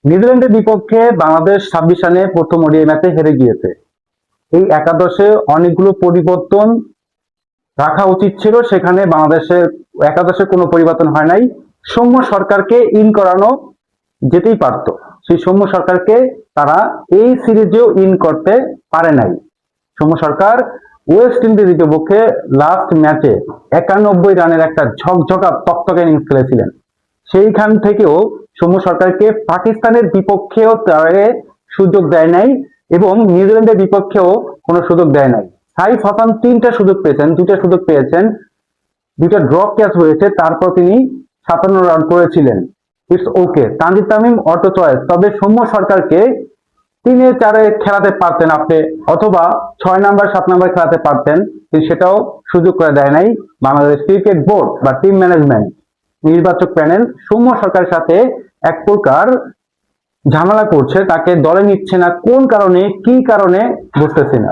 নিউজিল্যান্ডের বিপক্ষে বাংলাদেশ 26 রানে প্রথম ওডিআই ম্যাচে হেরে গিয়েছে। এই একাদশে অনেকগুলো পরিবর্তন রাখা উচিত ছিল, সেখানে বাংলাদেশের একাদশে কোনো পরিবর্তন হয় নাই। সৌম্য সরকারকে ইন করানো যেতেই পারত, সেই সৌম্য সরকারকে তারা এই সিরিজেও ইন করতে পারে নাই। সৌম্য সরকার ওয়েস্ট ইন্ডিজের বিপক্ষে লাস্ট ম্যাচে 91 রানের একটা ঝকঝকা তকতকে ইনিংস খেলেছিলেন। সেইখান থেকেও সৌম্য সরকারকে পাকিস্তানের বিপক্ষেও তারে সুযোগ দেয় নাই এবং নিউজিল্যান্ডের বিপক্ষেও কোনো সুযোগ দেয় নাই। সাইফ হাসান 3টা সুযোগ পেয়েছেন, 2টা সুযোগ পেয়েছেন, 2টা ড্রপ ক্যাচ হয়েছে, তারপর তিনি 57 রান করেছিলেন। It's okay, Tanzid Tamim auto choice. তবে সৌম্য সরকারকে 3-4 খেলাতে পারতেন আপনি, অথবা 6 নাম্বার 7 নাম্বার খেলাতে পারতেন, কিন্তু সেটাও সুযোগ করে দেয় নাই বাংলাদেশ ক্রিকেট বোর্ড বা টিম ম্যানেজমেন্ট, নির্বাচক প্যানেল। সৌম্য সরকারের সাথে এক প্রকার ঝামেলা করছে, তাকে দলে নিচ্ছে না। কোন কারণে, কি কারণে বুঝতেছি না।